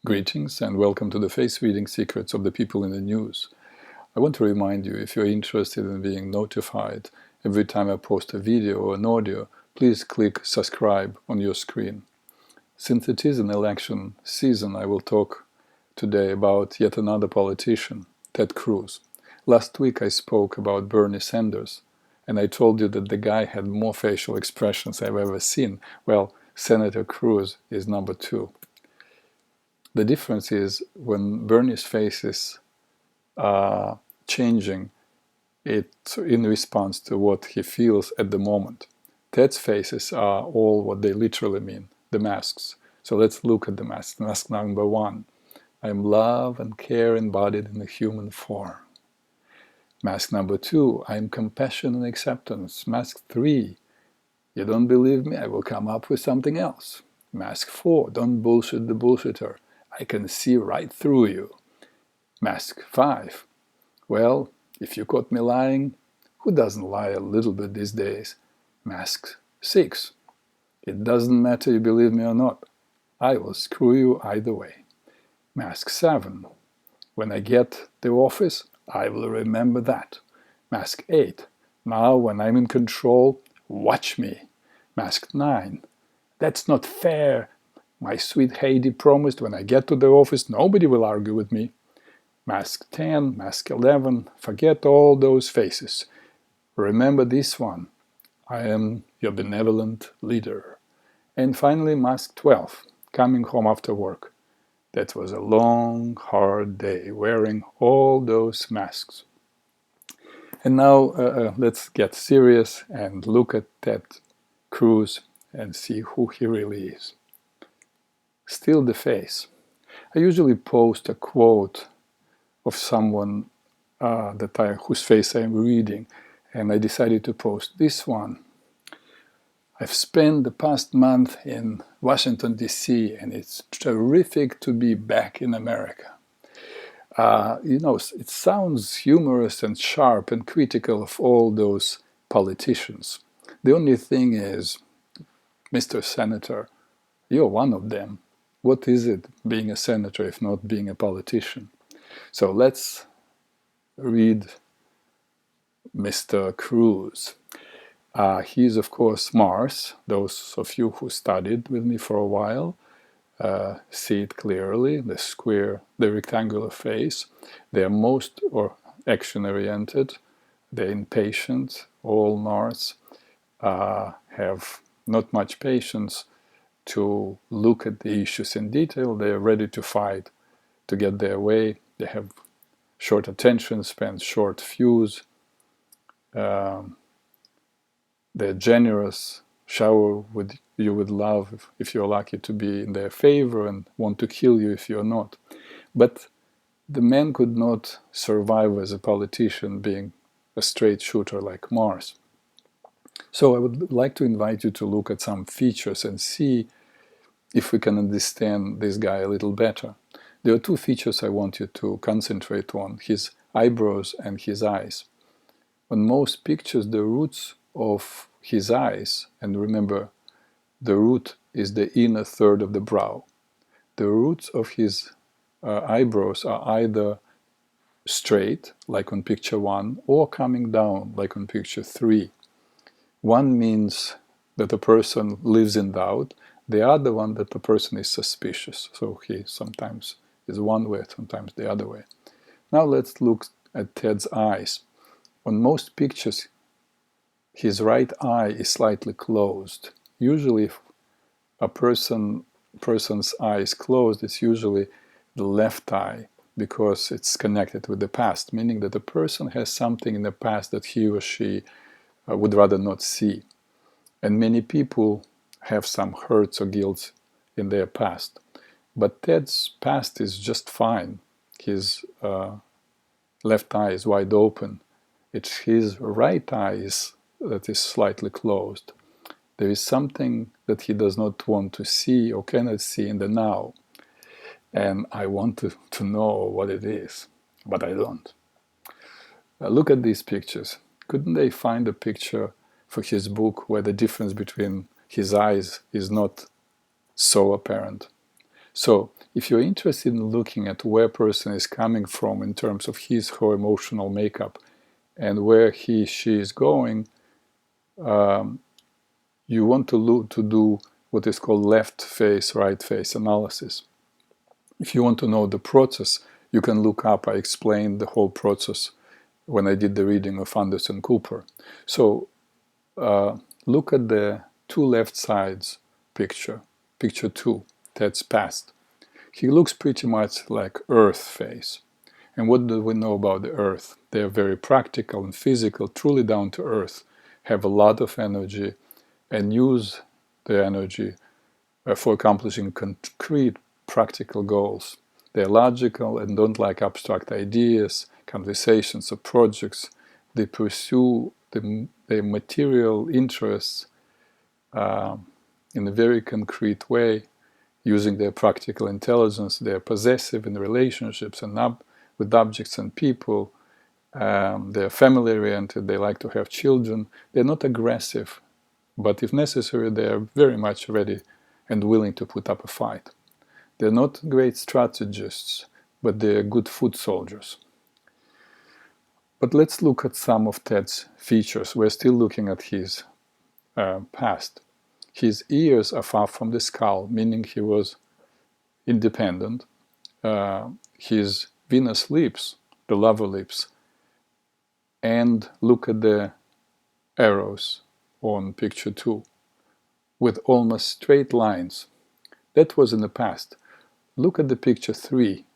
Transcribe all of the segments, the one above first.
Greetings and welcome to the face reading secrets of the people in the news. I want to remind you, if you're interested in being notified every time I post a video or an audio, please click subscribe on your screen. Since it is an election season, I will talk today about yet another politician, Ted Cruz. Last week I spoke about Bernie Sanders, and I told you that the guy had more facial expressions I've ever seen. Well, Senator Cruz is number 2. The difference is when Bernie's face is changing, it's in response to what he feels at the moment. Ted's faces are all what they literally mean, the masks. So let's look at the mask. Mask number 1. I am love and care embodied in a human form. Mask number 2. I am compassion and acceptance. Mask 3. You don't believe me? I will come up with something else. Mask 4. Don't bullshit the bullshitter. I can see right through you. Mask 5. Well, if you caught me lying, who doesn't lie a little bit these days? Mask 6. It doesn't matter you believe me or not. I will screw you either way. Mask 7. When I get the office, I will remember that. Mask 8. Now when I'm in control, watch me. Mask 9. That's not fair. My sweet Ph.D. promised when I get to the office, nobody will argue with me. Mask 10, Mask 11, forget all those faces. Remember this one. I am your benevolent leader. And finally, Mask 12, coming home after work. That was a long, hard day, wearing all those masks. And now let's get serious and look at Ted Cruz and see who he really is. Still the face. I usually post a quote of someone whose face I'm reading, and I decided to post this one. I've spent the past month in Washington, D.C., and it's terrific to be back in America. It sounds humorous and sharp and critical of all those politicians. The only thing is, Mr. Senator, you're one of them. What is it being a senator if not being a politician? So let's read Mr. Cruz. He is, of course, Mars. Those of you who studied with me for a while see it clearly, the square, the rectangular face. They are most action-oriented. They're impatient. All Mars have not much patience to look at the issues in detail. They are ready to fight to get their way. They have short attention span, short fuse. They're generous, shower you with love if you're lucky to be in their favor, and want to kill you if you're not. But the man could not survive as a politician being a straight shooter like Mars. So I would like to invite you to look at some features and see if we can understand this guy a little better. There are 2 features I want you to concentrate on, his eyebrows and his eyes. On most pictures, the roots of his eyes, and remember, the root is the inner third of the brow. The roots of his eyebrows are either straight, like on picture 1, or coming down, like on picture 3. One means that a person lives in doubt. The other one that the person is suspicious. So he sometimes is one way, sometimes the other way. Now let's look at Ted's eyes. On most pictures, his right eye is slightly closed. Usually, if a person's eye is closed, it's usually the left eye, because it's connected with the past, meaning that the person has something in the past that he or she would rather not see. And many people have some hurts or guilt in their past. But Ted's past is just fine. His left eye is wide open. It's his right eye that is slightly closed. There is something that he does not want to see or cannot see in the now. And I want to know what it is, but I don't. Look at these pictures. Couldn't they find a picture for his book where the difference between his eyes is not so apparent? So if you're interested in looking at where a person is coming from in terms of his or her emotional makeup and where she is going, you want to do what is called left face, right face analysis. If you want to know the process, you can look up. I explained the whole process when I did the reading of Anderson Cooper. So look at the two left sides picture, picture 2, Ted's past. He looks pretty much like Earth face. And what do we know about the Earth? They are very practical and physical, truly down to earth, have a lot of energy, and use the energy for accomplishing concrete, practical goals. They're logical and don't like abstract ideas, conversations, or projects. They pursue their material interests in a very concrete way, using their practical intelligence. They're possessive in relationships and with objects and people. They're family-oriented. They like to have children. They're not aggressive, but if necessary, they are very much ready and willing to put up a fight. They're not great strategists, but they're good foot soldiers. But let's look at some of Ted's features. We're still looking at his past. His ears are far from the skull, meaning he was independent. His Venus lips, the lover lips, and look at the arrows on picture 2 with almost straight lines. That was in the past. Look at the picture 3.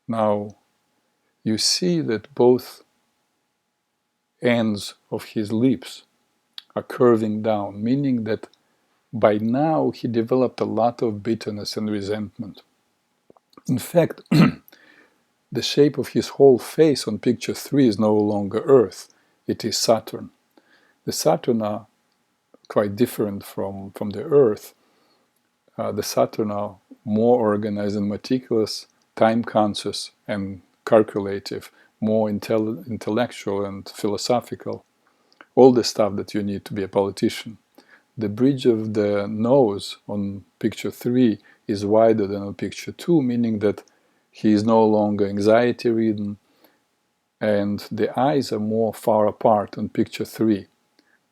Now you see that both ends of his lips are curving down, meaning that by now he developed a lot of bitterness and resentment. In fact, the shape of his whole face on picture 3 is no longer Earth, it is Saturn. The Saturn are quite different from the Earth. The Saturn are more organized and meticulous, time-conscious and calculative, more intellectual and philosophical. All the stuff that you need to be a politician. The bridge of the nose on picture 3 is wider than on picture 2, meaning that he is no longer anxiety-ridden, and the eyes are more far apart on picture 3.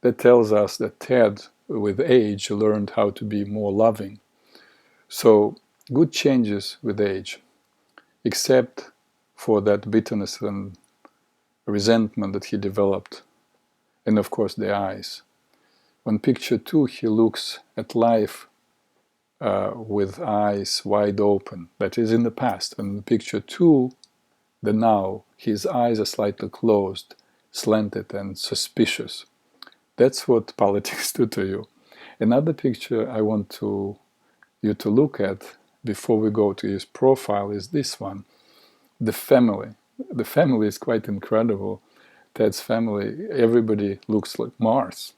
That tells us that Ted, with age, learned how to be more loving. So, good changes with age, except for that bitterness and resentment that he developed, and of course the eyes. On picture 2, he looks at life with eyes wide open. That is in the past. And in picture 2, the now, his eyes are slightly closed, slanted and suspicious. That's what politics do to you. Another picture I want you to look at before we go to his profile is this one. The family. The family is quite incredible. Ted's family, everybody looks like Mars.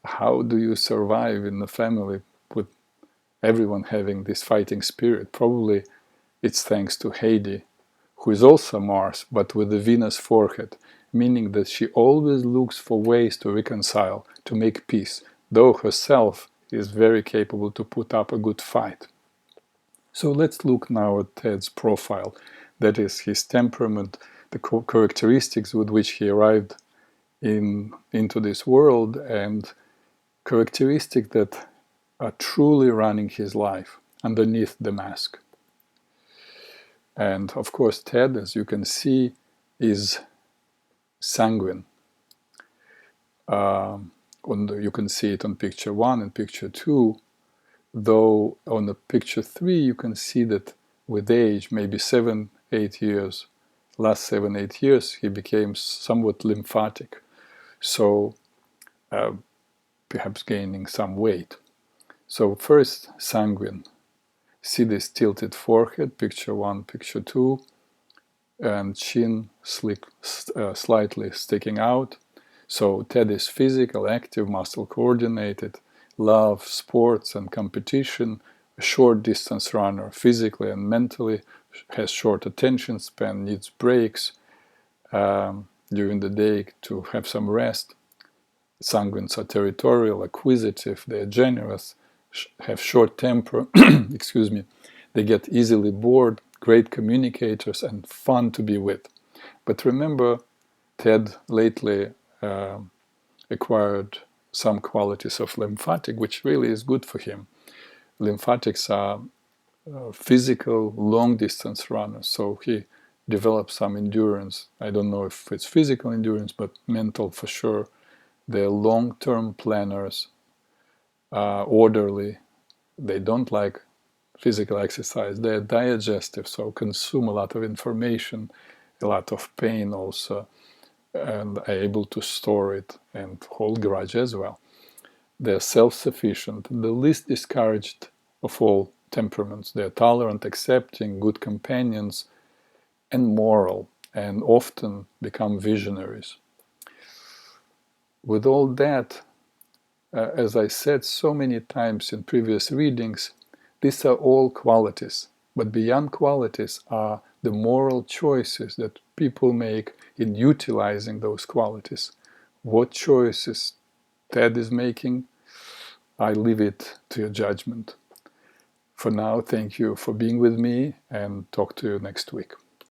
How do you survive in the family with everyone having this fighting spirit? Probably it's thanks to Ph.D, who is also Mars, but with a Venus forehead, meaning that she always looks for ways to reconcile, to make peace, though herself is very capable to put up a good fight. So let's look now at Ted's profile, that is his temperament, the characteristics with which he arrived into this world, and characteristics that are truly running his life underneath the mask. And of course, Ted, as you can see, is sanguine. You can see it on picture 1 and picture 2, though on the picture 3 you can see that with age, maybe 7-8 years, last 7-8 years, he became somewhat lymphatic, so perhaps gaining some weight. So first, sanguine. See this tilted forehead, picture 1, picture 2, and chin slightly sticking out. So Ted is physical, active, muscle coordinated, loves sports and competition, a short distance runner physically and mentally, has short attention span, needs breaks during the day to have some rest. Sanguines are territorial, acquisitive, they're generous, have short temper, excuse me, they get easily bored, great communicators, and fun to be with. But remember, Ted lately acquired some qualities of lymphatic, which really is good for him. Lymphatics are physical long-distance runners, so he developed some endurance. I don't know if it's physical endurance, but mental for sure. They're long-term planners, orderly. They don't like physical exercise. They're digestive, so consume a lot of information, a lot of pain also, and are able to store it and hold grudge as well. They're self-sufficient, the least discouraged of all temperaments. They're tolerant, accepting, good companions, and moral, and often become visionaries. With all that, as I said so many times in previous readings, these are all qualities. But beyond qualities are the moral choices that people make in utilizing those qualities. What choices Ted is making, I leave it to your judgment. For now, thank you for being with me, and talk to you next week.